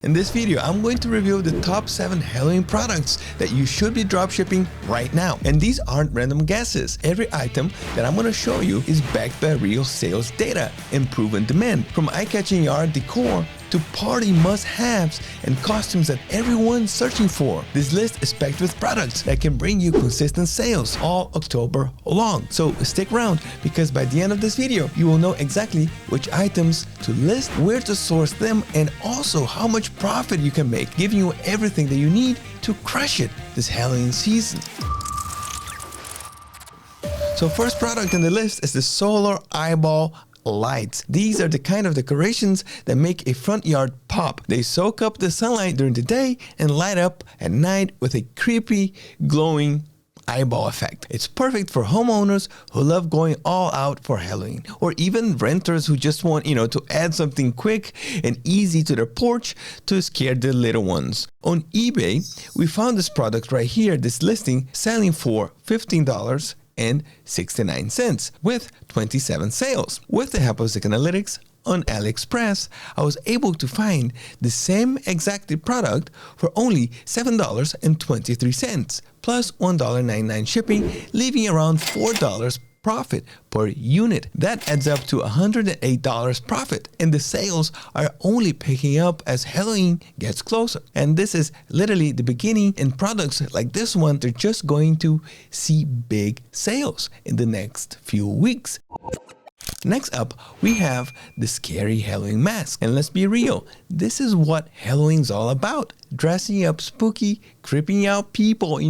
In this video, I'm going to review the top 7 Halloween products that you should be dropshipping right now. And these aren't random guesses. Every item that I'm going to show you is backed by real sales data and proven demand. From eye-catching yard decor to party must-haves and costumes that everyone's searching for. This list is packed with products that can bring you consistent sales all October long. So stick around, because by the end of this video, you will know exactly which items to list, where to source them, and also how much profit you can make, giving you everything that you need to crush it this Halloween season. So first product on the list is the solar eyeball lights. These are the kind of decorations that make a front yard pop. They soak up the sunlight during the day and light up at night with a creepy, glowing eyeball effect. It's perfect for homeowners who love going all out for Halloween, or even renters who just want, to add something quick and easy to their porch to scare the little ones. On eBay, we found this product right here, this listing, selling for $15.69 with 27 sales. With the help of Zik Analytics on AliExpress, I was able to find the same exact product for only $7.23 plus $1.99 shipping, leaving around $4 profit per unit. That adds up to $108 profit, and the sales are only picking up as Halloween gets closer. And this is literally the beginning, and products like this one, they're just going to see big sales in the next few weeks. Next up, we have the scary Halloween mask. And let's be real, this is what Halloween's all about. Dressing up spooky, creeping out people,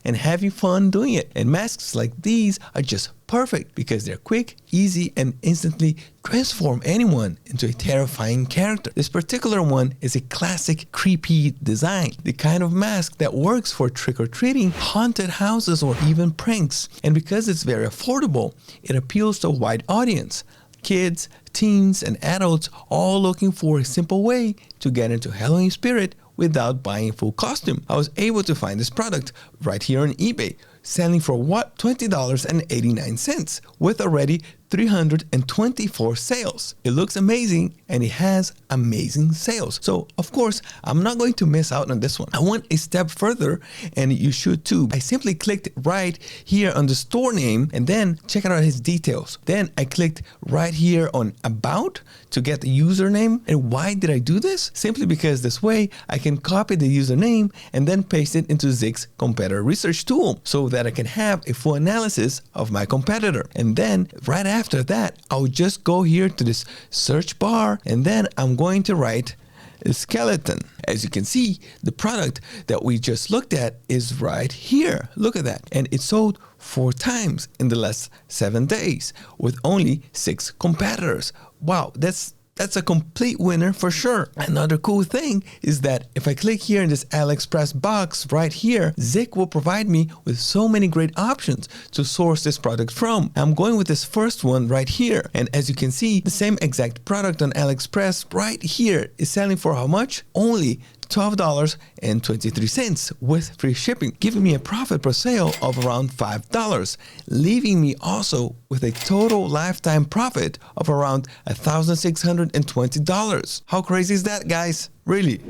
and having fun doing it. And masks like these are just perfect because they're quick, easy, and instantly transform anyone into a terrifying character. This particular one is a classic creepy design, the kind of mask that works for trick-or-treating, haunted houses, or even pranks. And because it's very affordable, it appeals to a wide audience. Kids, teens, and adults all looking for a simple way to get into Halloween spirit without buying a full costume. I was able to find this product right here on eBay, selling for what? $20.89 with already 324 sales. It looks amazing and it has amazing sales. So of course, I'm not going to miss out on this one. I went a step further, and you should too. I simply clicked right here on the store name and then check out his details. Then I clicked right here on about to get the username. And why did I do this? Simply because this way I can copy the username and then paste it into Zik's competitor research tool so that I can have a full analysis of my competitor. And then right after that, I'll just go here to this search bar, and then I'm going to write a skeleton. As you can see, the product that we just looked at is right here. Look at that. And it sold 4 times in the last 7 days with only 6 competitors. Wow, that's a complete winner for sure. Another cool thing is that if I click here in this AliExpress box right here, Zik will provide me with so many great options to source this product from. I'm going with this first one right here. And as you can see, the same exact product on AliExpress right here is selling for how much? Only $12.23 with free shipping, giving me a profit per sale of around $5, leaving me also with a total lifetime profit of around $1,620. How crazy is that, guys? Really?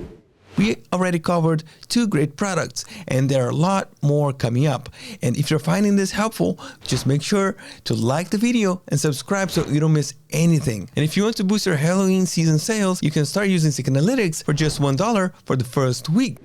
We already covered 2 great products, and there are a lot more coming up. And if you're finding this helpful, just make sure to like the video and subscribe so you don't miss anything. And if you want to boost your Halloween season sales, you can start using Zik Analytics for just $1 for the first week.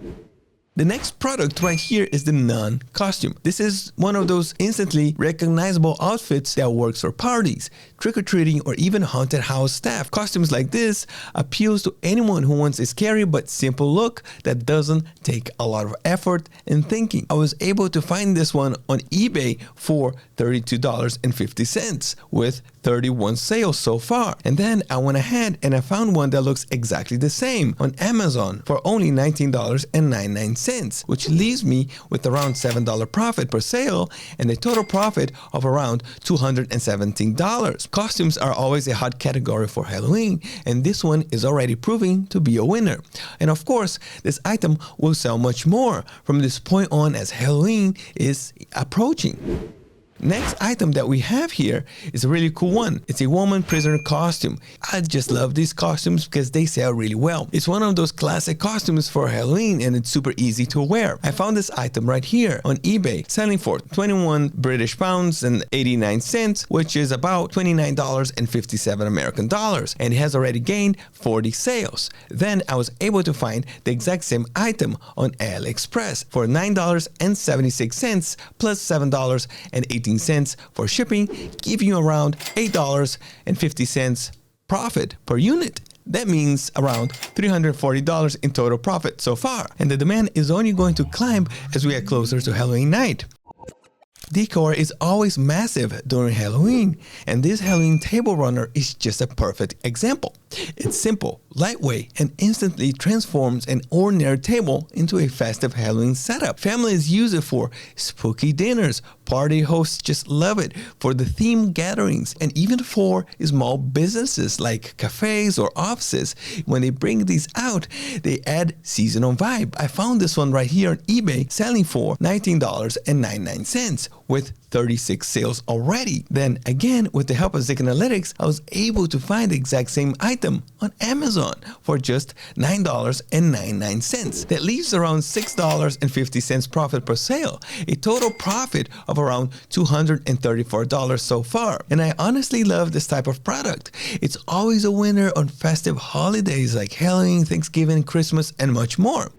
The next product right here is the nun costume. This is one of those instantly recognizable outfits that works for parties, trick-or-treating, or even haunted house staff. Costumes like this appeals to anyone who wants a scary but simple look that doesn't take a lot of effort and thinking. I was able to find this one on eBay for $32.50 with 31 sales so far. And then I went ahead and I found one that looks exactly the same on Amazon for only $19.99, which leaves me with around $7 profit per sale and a total profit of around $217. Costumes are always a hot category for Halloween, and this one is already proving to be a winner. And of course, this item will sell much more from this point on as Halloween is approaching. Next item that we have here is a really cool one. It's a woman prisoner costume. I just love these costumes because they sell really well. It's one of those classic costumes for Halloween and it's super easy to wear. I found this item right here on eBay, selling for 21 British pounds and 89 cents, which is about $29.57 American dollars, and it has already gained 40 sales. Then I was able to find the exact same item on AliExpress for $9.76 plus $7.18 for shipping, giving you around $8.50 profit per unit. That means around $340 in total profit so far. And the demand is only going to climb as we get closer to Halloween night. Decor is always massive during Halloween, and this Halloween table runner is just a perfect example. It's simple, lightweight, and instantly transforms an ordinary table into a festive Halloween setup. Families use it for spooky dinners, party hosts just love it for the themed gatherings, and even for small businesses like cafes or offices. When they bring these out, they add seasonal vibe. I found this one right here on eBay selling for $19.99 with 36 sales already. Then again, with the help of Zik Analytics, I was able to find the exact same item on Amazon for just $9.99. That leaves around $6.50 profit per sale, a total profit of around $234 so far. And I honestly love this type of product. It's always a winner on festive holidays like Halloween, Thanksgiving, Christmas, and much more.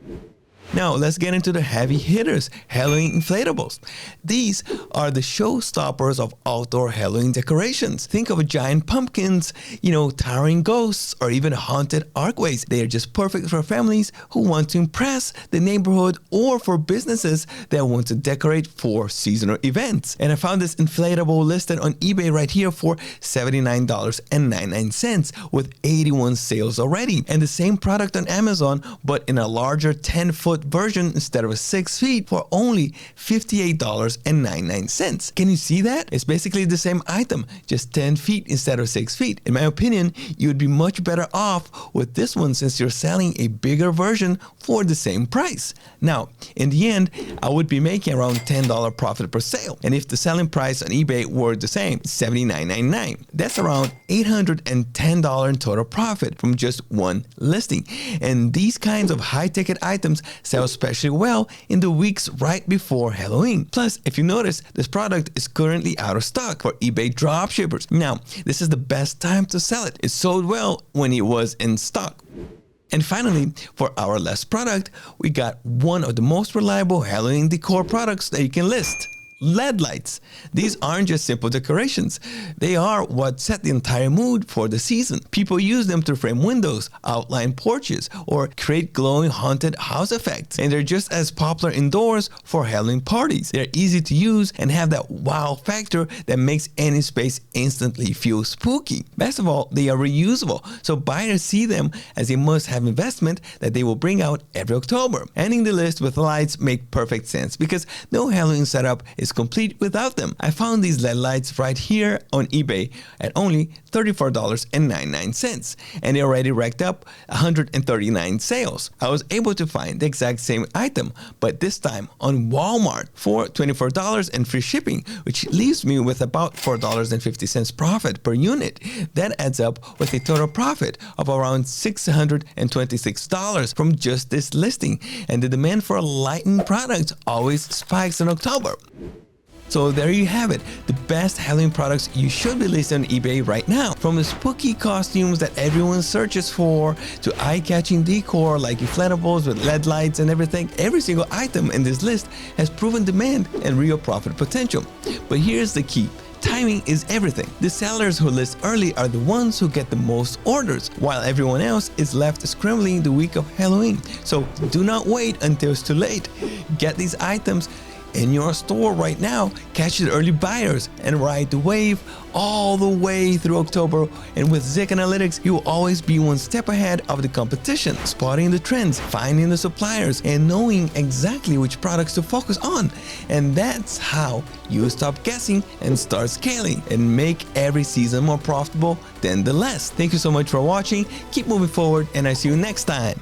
Now, let's get into the heavy hitters, Halloween inflatables. These are the showstoppers of outdoor Halloween decorations. Think of giant pumpkins, towering ghosts, or even haunted archways. They are just perfect for families who want to impress the neighborhood or for businesses that want to decorate for seasonal events. And I found this inflatable listed on eBay right here for $79.99 with 81 sales already. And the same product on Amazon, but in a larger 10-foot version instead of a 6 feet for only $58.99. Can you see that? It's basically the same item, just 10 feet instead of 6 feet. In my opinion, you would be much better off with this one since you're selling a bigger version for the same price. Now, in the end, I would be making around $10 profit per sale. And if the selling price on eBay were the same, $79.99, that's around $810 in total profit from just one listing. And these kinds of high-ticket items sell especially well in the weeks right before Halloween. Plus, if you notice, this product is currently out of stock for eBay dropshippers. Now, this is the best time to sell it. It sold well when it was in stock. And finally, for our last product, we got one of the most reliable Halloween decor products that you can list. LED lights. These aren't just simple decorations. They are what set the entire mood for the season. People use them to frame windows, outline porches, or create glowing haunted house effects. And they're just as popular indoors for Halloween parties. They're easy to use and have that wow factor that makes any space instantly feel spooky. Best of all, they are reusable, so buyers see them as a must-have investment that they will bring out every October. Ending the list with lights make perfect sense because no Halloween setup is complete without them. I found these LED lights right here on eBay at only $34.99, and they already racked up 139 sales. I was able to find the exact same item, but this time on Walmart for $24 and free shipping, which leaves me with about $4.50 profit per unit. That adds up with a total profit of around $626 from just this listing, and the demand for lighting products always spikes in October. So there you have it, the best Halloween products you should be listing on eBay right now. From the spooky costumes that everyone searches for, to eye-catching decor like inflatables with LED lights and everything, every single item in this list has proven demand and real profit potential. But here's the key. Timing is everything. The sellers who list early are the ones who get the most orders, while everyone else is left scrambling the week of Halloween. So do not wait until it's too late. Get these items in your store right now, catch the early buyers, and ride the wave all the way through October. And with Zik Analytics, you will always be one step ahead of the competition, spotting the trends, finding the suppliers, and knowing exactly which products to focus on. And that's how you stop guessing and start scaling and make every season more profitable than the last. Thank you so much for watching. Keep moving forward, and I see you next time.